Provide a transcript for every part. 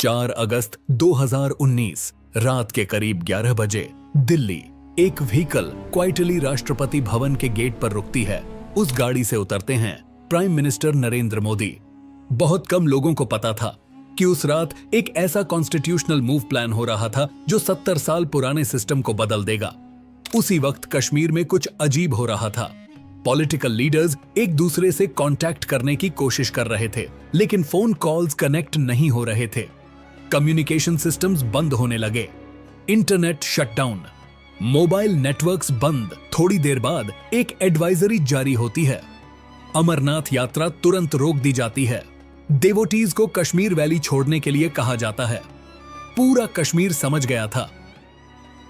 4 अगस्त 2019 रात के करीब 11 बजे दिल्ली। एक व्हीकल क्वाइटली राष्ट्रपति भवन के गेट पर रुकती है। उस गाड़ी से उतरते हैं प्राइम मिनिस्टर नरेंद्र मोदी। बहुत कम लोगों को पता था कि उस रात एक ऐसा कॉन्स्टिट्यूशनल मूव प्लान हो रहा था जो 70 साल पुराने सिस्टम को बदल देगा। उसी वक्त कश्मीर में कुछ अजीब हो रहा था। पॉलिटिकल लीडर्स एक दूसरे से कांटेक्ट करने की कोशिश कर रहे थे, लेकिन फोन कॉल्स कनेक्ट नहीं हो रहे थे। कम्युनिकेशन सिस्टम्स बंद होने लगे, इंटरनेट शटडाउन, मोबाइल नेटवर्क्स बंद। थोड़ी देर बाद एक एडवाइजरी जारी होती है। अमरनाथ यात्रा तुरंत रोक दी जाती है। डेवोटीज को कश्मीर वैली छोड़ने के लिए कहा जाता है। पूरा कश्मीर समझ गया था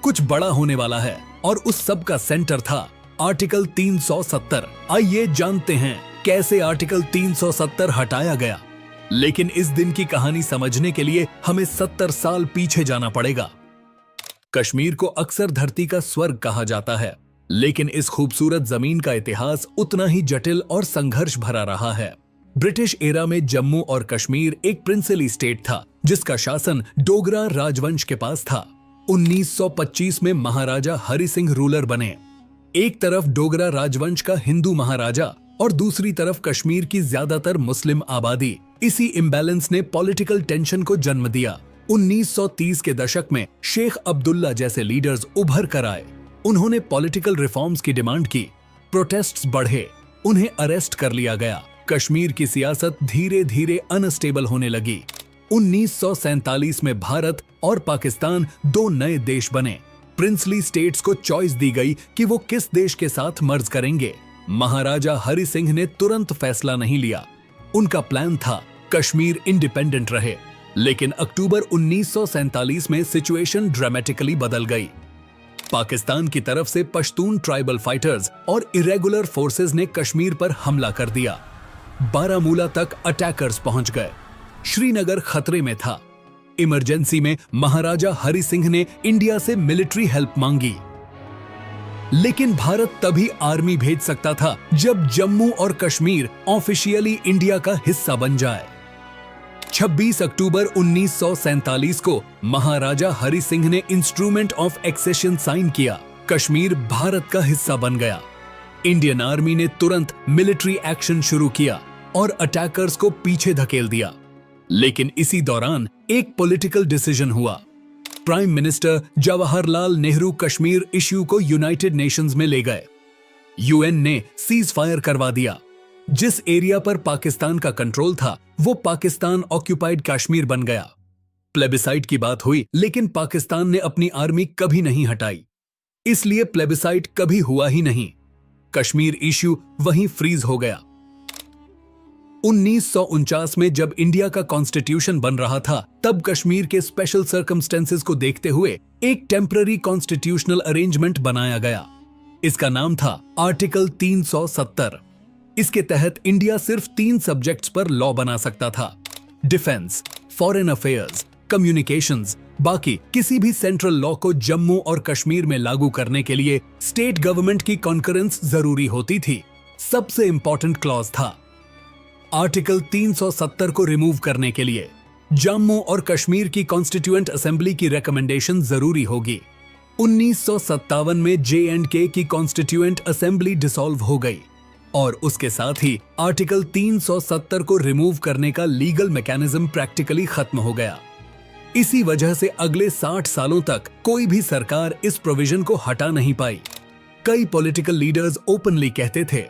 कुछ बड़ा होने वाला है, और उस सब का सेंटर था आर्टिकल 370। आइए जानते हैं कैसे आर्टिकल 370 हटाया गया। लेकिन इस दिन की कहानी समझने के लिए हमें 70 साल पीछे जाना पड़ेगा। कश्मीर को अक्सर धरती का स्वर्ग कहा जाता है, लेकिन इस खूबसूरत जमीन का इतिहास उतना ही जटिल और संघर्ष भरा रहा है। ब्रिटिश एरा में जम्मू और कश्मीर एक प्रिंसली स्टेट था जिसका शासन डोगरा राजवंश के पास था। 1925 में महाराजा हरि सिंह रूलर बने। एक तरफ डोगरा राजवंश का हिंदू महाराजा और दूसरी तरफ कश्मीर की ज्यादातर मुस्लिम आबादी। इसी इम्बैलेंस ने पॉलिटिकल टेंशन को जन्म दिया। 1930 के दशक में शेख अब्दुल्ला जैसे लीडर्स उभर कर आए। उन्होंने पॉलिटिकल रिफॉर्म्स की डिमांड की। प्रोटेस्ट्स बढ़े, उन्हें अरेस्ट कर लिया गया। कश्मीर की सियासत धीरे धीरे अनस्टेबल होने लगी। 1947 में भारत और पाकिस्तान दो नए देश बने। प्रिंसली स्टेट्स को चॉइस दी गई कि वो किस देश के साथ मर्ज करेंगे। महाराजा हरि सिंह ने तुरंत फैसला नहीं लिया। उनका प्लान था कश्मीर इंडिपेंडेंट रहे, लेकिन अक्टूबर 1947 में सिचुएशन ड्रामेटिकली बदल गई। पाकिस्तान की तरफ से पश्तून ट्राइबल फाइटर्स और इरेगुलर फोर्सेस ने कश्मीर पर हमला कर दिया। बारामूला तक अटैकर्स पहुंच गए। श्रीनगर खतरे में था। इमरजेंसी में महाराजा हरि सिंह ने इंडिया से मिलिट्री हेल्प मांगी, लेकिन भारत तभी आर्मी भेज सकता था जब जम्मू और कश्मीर ऑफिशियली इंडिया का हिस्सा बन जाए। 26 अक्टूबर 1947 को महाराजा हरि सिंह ने इंस्ट्रूमेंट ऑफ एक्सेशन साइन किया। कश्मीर भारत का हिस्सा बन गया। इंडियन आर्मी ने तुरंत मिलिट्री एक्शन शुरू किया और अटैकर्स को पीछे धकेल दिया। लेकिन इसी दौरान एक पॉलिटिकल डिसीजन हुआ। Prime minister Jawaharlal Nehru Kashmir issue को यूनाइटेड नेशंस में ले गए। यूएन ने सीज फायर करवा दिया। जिस एरिया पर पाकिस्तान का कंट्रोल था वो पाकिस्तान ऑक्यूपाइड कश्मीर बन गया। प्लेबिसाइट की बात हुई, लेकिन पाकिस्तान ने अपनी आर्मी कभी नहीं हटाई, इसलिए प्लेबिसाइट कभी हुआ ही नहीं। कश्मीर इश्यू वहीं फ्रीज हो गया। 1949 में जब इंडिया का कॉन्स्टिट्यूशन बन रहा था, तब कश्मीर के स्पेशल सर्कमस्टेंसेस को देखते हुए एक टेम्पररी कॉन्स्टिट्यूशनल अरेंजमेंट बनाया गया। इसका नाम था आर्टिकल 370। इसके तहत इंडिया सिर्फ 3 सब्जेक्ट्स पर लॉ बना सकता था: डिफेंस, फॉरेन अफेयर्स, कम्युनिकेशंस। बाकी किसी भी सेंट्रल लॉ को जम्मू और कश्मीर में लागू करने के लिए स्टेट गवर्नमेंट की कॉन्करेंस जरूरी होती थी। सबसे इंपॉर्टेंट क्लॉज था आर्टिकल 370 को रिमूव करने के लिए जम्मू और कश्मीर की कॉन्स्टिट्यूएंट असेंबली की रिकमेंडेशन जरूरी होगी। 1957 में J&K की कॉन्स्टिट्यूएंट असेंबली डिसॉल्व हो गई और उसके साथ ही आर्टिकल 370 को रिमूव करने का लीगल मैकेनिज्म प्रैक्टिकली खत्म हो गया। इसी वजह से अगले 60 सालों तक कोई भी सरकार इस प्रोविजन को हटा नहीं पाई। कई पॉलिटिकल लीडर्स ओपनली कहते थे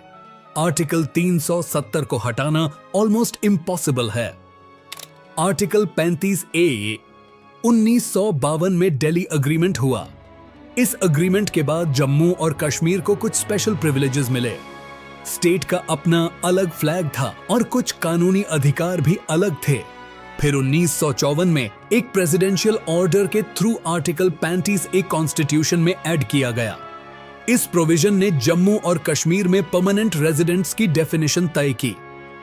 आर्टिकल 370 को हटाना ऑलमोस्ट इम्पॉसिबल है। आर्टिकल 35A 1952 में दिल्ली अग्रीमेंट हुआ। इस अग्रीमेंट के बाद जम्मू और कश्मीर को कुछ स्पेशल प्रिविलेजेस मिले। स्टेट का अपना अलग फ्लैग था और कुछ कानूनी अधिकार भी अलग थे। फिर 1954 में एक प्रेसिडेंशियल ऑर्डर के थ्रू आर्टिकल 35A कॉन्स्टिट्यूशन में ऐड किया गया। इस प्रोविजन ने जम्मू और कश्मीर में परमानेंट रेजिडेंट्स की डेफिनेशन तय की,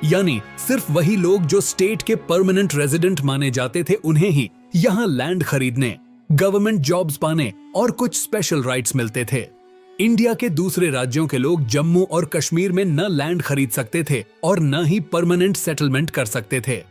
यानी सिर्फ वही लोग जो स्टेट के परमानेंट रेजिडेंट माने जाते थे उन्हें ही यहाँ लैंड खरीदने, गवर्नमेंट जॉब्स पाने और कुछ स्पेशल राइट्स मिलते थे। इंडिया के दूसरे राज्यों के लोग जम्मू और कश्मीर में न लैंड खरीद सकते थे और न ही परमानेंट सेटलमेंट कर सकते थे।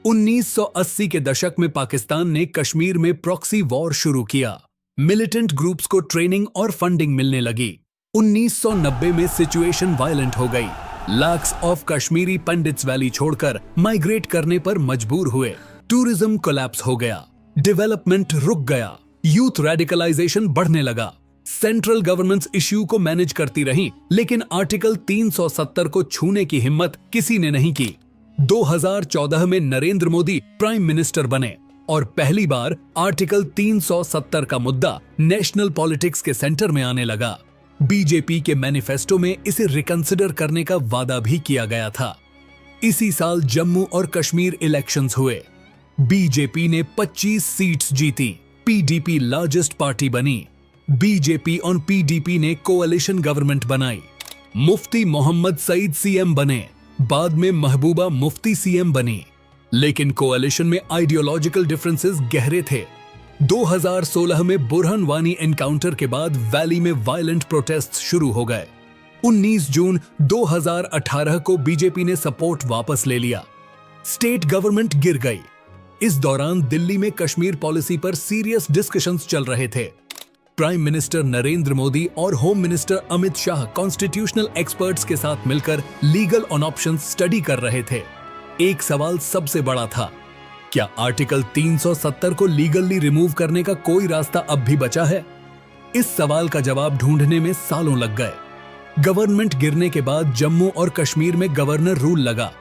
1980 के दशक में पाकिस्तान ने कश्मीर में प्रॉक्सी वॉर शुरू किया। मिलिटेंट ग्रुप्स को ट्रेनिंग और फंडिंग मिलने लगी। 1990 में सिचुएशन वायलेंट हो गई। Lakhs of Kashmiri pandits valley छोड़कर माइग्रेट करने पर मजबूर हुए। टूरिज्म कोलैप्स हो गया, डेवलपमेंट रुक गया, यूथ रेडिकलाइजेशन बढ़ने लगा। सेंट्रल गवर्नमेंट्स इश्यू को मैनेज करती रही, लेकिन आर्टिकल 370 को छूने की हिम्मत किसी ने नहीं की। 2014 में नरेंद्र मोदी प्राइम मिनिस्टर बने और पहली बार आर्टिकल 370 का मुद्दा नेशनल पॉलिटिक्स के सेंटर में आने लगा। बीजेपी के मैनिफेस्टो में इसे रिकंसिडर करने का वादा भी किया गया था। इसी साल जम्मू और कश्मीर इलेक्शंस हुए। बीजेपी ने 25 सीट्स जीती। पीडीपी लार्जेस्ट पार्टी बनी। बीजेपी और पीडीपी ने कोalition गवर्नमेंट बनाई। मुफ्ती मोहम्मद सईद सीएम बने। बाद में महबूबा मुफ्ती सीएम बनी, लेकिन कोalition में आइडियोलॉजिकल डिफरेंसेस गहरे थे। 2016 में बुरहान वानी एनकाउंटर के बाद वैली में वायलेंट प्रोटेस्ट शुरू हो गए। 19 जून 2018 को बीजेपी ने सपोर्ट वापस ले लिया। स्टेट गवर्नमेंट गिर गई। इस दौरान दिल्ली में कश्मीर पॉलिसी पर सीरियस डिस्कशंस चल रहे थे। प्राइम मिनिस्टर नरेंद्र मोदी और home minister Amit Shah constitutional experts के साथ मिलकर लीगल ऑन ऑप्शंस स्टडी कर रहे थे। एक सवाल सबसे बड़ा था, क्या आर्टिकल 370 को लीगली रिमूव करने का कोई रास्ता अब भी बचा है? इस सवाल का जवाब ढूंढने में सालों लग गए। गवर्नमेंट गिरने के बाद जम्मू और कश्मीर में गवर्नर रूल लगा।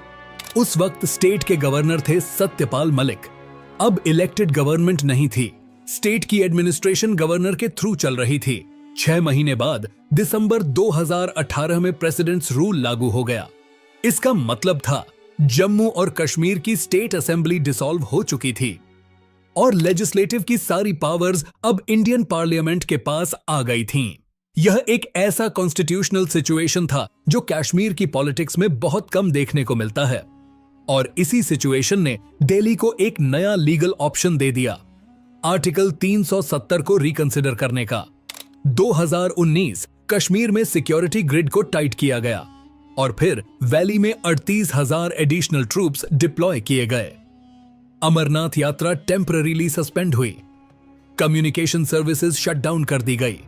उस वक्त स्टेट के गवर्नर थे सत्यपाल मलिक। अब इलेक्टेड गवर्नमेंट नहीं थी। स्टेट की एडमिनिस्ट्रेशन गवर्नर के थ्रू चल रही थी। 6 महीने बाद दिसंबर 2018 में प्रेसिडेंट्स रूल लागू हो गया। इसका मतलब था जम्मू और कश्मीर की स्टेट असेंबली डिसॉल्व हो चुकी थी और लेजिस्लेटिव की सारी पावर्स अब इंडियन पार्लियामेंट के पास आ गई थीं। यह एक ऐसा कॉन्स्टिट्यूशनल सिचुएशन था जो कश्मीर की पॉलिटिक्स में बहुत कम देखने को मिलता है, और इसी सिचुएशन ने दिल्ली को एक नया लीगल ऑप्शन दे दिया, आर्टिकल 370 को रिकंसिडर करने का। 2019 कश्मीर में सिक्योरिटी ग्रिड को टाइट किया गया और फिर वैली में 38,000 एडिशनल ट्रूप्स डिप्लॉय किए गए। अमरनाथ यात्रा टेम्पररीली सस्पेंड हुई। कम्युनिकेशन सर्विसेज शट डाउन कर दी गई।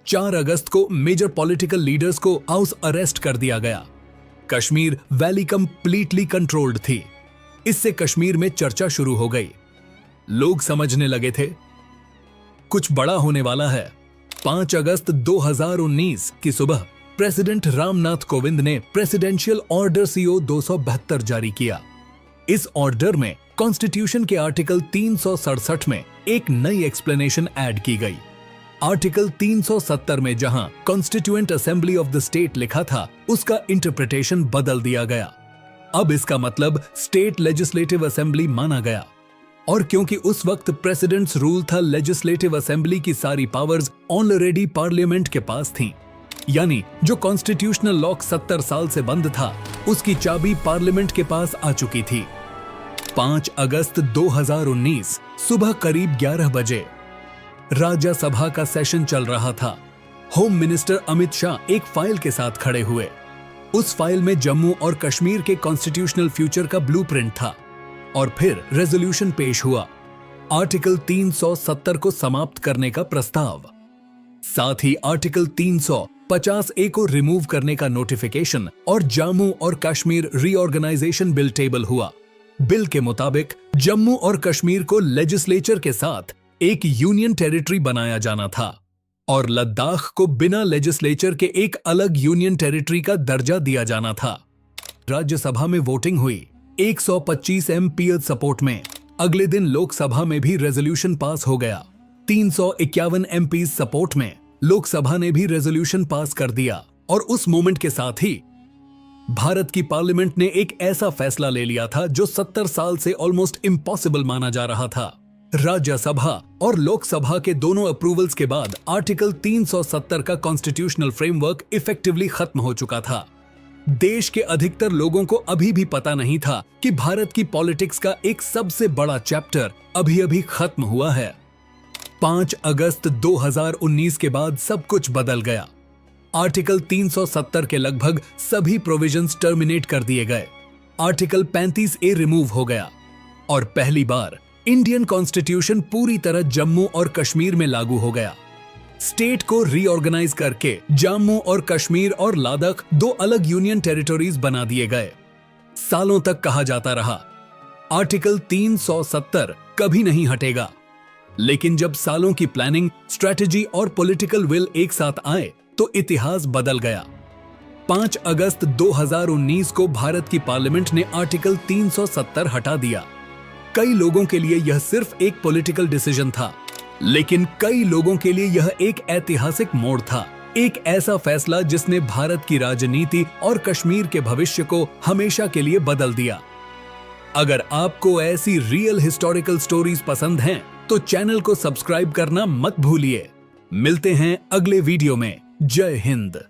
4 अगस्त को मेजर पॉलिटिकल लीडर्स को हाउस अरेस्ट कर दिया गया। कश्मीर वैली कंप्लीटली कंट्रोल्ड थी। इससे कश्मीर में चर्चा शुरू हो गई। लोग समझने लगे थे कुछ बड़ा होने वाला है। 5 अगस्त 2019 की सुबह प्रेसिडेंट रामनाथ कोविंद ने प्रेसिडेंशियल ऑर्डर CO 272 जारी किया। इस ऑर्डर में कॉन्स्टिट्यूशन के आर्टिकल 367 में एक नई एक्सप्लेनेशन ऐड की गई। आर्टिकल 370 में जहां constituent assembly of the state लिखा था, उसका इंटरप्रिटेशन बदल दिया गया। अब इसका मतलब स्टेट लेजिस्लेटिव असेंबली माना गया। और क्योंकि उस वक्त प्रेसिडेंट्स रूल था, लेजिस्लेटिव असेंबली की सारी पावर्स ऑलरेडी पार्लियामेंट के पास थीं। यानी जो कॉन्स्टिट्यूशनल लॉक 70 साल से बंद था, उसकी चाबी पार्लियामेंट के पास आ चुकी थी। 5 अगस्त 2019 सुबह करीब 11 बजे राज्यसभा का सेशन चल रहा था। होम मिनिस्टर अमित शाह एक फाइल के साथ खड़े हुए। उस फाइल में जम्मू और कश्मीर के कॉन्स्टिट्यूशनल फ्यूचर का ब्लूप्रिंट था और फिर रेजोल्यूशन पेश हुआ, आर्टिकल 370 को समाप्त करने का प्रस्ताव। साथ ही आर्टिकल 350A को रिमूव करने का नोटिफिकेशन और जम्मू और कश्मीर रीऑर्गेनाइजेशन बिल टेबल हुआ। बिल के मुताबिक जम्मू और कश्मीर को लेजिस्लेचर के साथ एक यूनियन टेरिटरी बनाया जाना था और लद्दाख को बिना लेजिस्लेचर के एक अलग यूनियन टेरिटरी का दर्जा दिया जाना था। राज्यसभा में वोटिंग हुई 125 MPs सपोर्ट में। अगले दिन लोकसभा में भी रेजोल्यूशन पास हो गया। 351 MPs सपोर्ट में लोकसभा ने भी रेजोल्यूशन पास कर दिया और उस मोमेंट के साथ ही भारत की पार्लियामेंट ने एक ऐसा फैसला ले लिया था जो 70 साल से ऑलमोस्ट इम्पॉसिबल माना जा रहा था। राज्यसभा और लोकसभा के दोनों अप्रूवल्स के बाद आर्टिकल 370 का कॉन्स्टिट्यूशनल फ्रेमवर्क इफेक्टिवली खत्म हो चुका था। देश के अधिकतर लोगों को अभी भी पता नहीं था कि भारत की पॉलिटिक्स का एक सबसे बड़ा चैप्टर अभी अभी खत्म हुआ है। 5 अगस्त 2019 के बाद सब कुछ बदल गया। आर्टिकल 370 के लगभग सभी प्रोविजंस टर्मिनेट कर दिए गए। आर्टिकल 35A रिमूव हो गया और पहली बार इंडियन कॉन्स्टिट्यूशन पूरी तरह जम्मू और कश्मीर में लागू हो गया। स्टेट को रीऑर्गेनाइज करके जम्मू और कश्मीर और लद्दाख 2 अलग यूनियन टेरिटोरीज बना दिए गए। सालों तक कहा जाता रहा आर्टिकल 370 कभी नहीं हटेगा, लेकिन जब सालों की प्लानिंग, स्ट्रेटेजी और पॉलिटिकल विल एक साथ आए तो इतिहास बदल गया। 5 अगस्त 2019 को भारत की पार्लियामेंट ने आर्टिकल 370 हटा दिया। कई लोगों के लिए यह सिर्फ एक पॉलिटिकल डिसीजन था, लेकिन कई लोगों के लिए यह एक ऐतिहासिक मोड़ था, एक ऐसा फैसला जिसने भारत की राजनीति और कश्मीर के भविष्य को हमेशा के लिए बदल दिया। अगर आपको ऐसी रियल हिस्टोरिकल स्टोरीज पसंद हैं, तो चैनल को सब्सक्राइब करना मत भूलिए। मिलते हैं अगले वीडियो में। जय हिंद।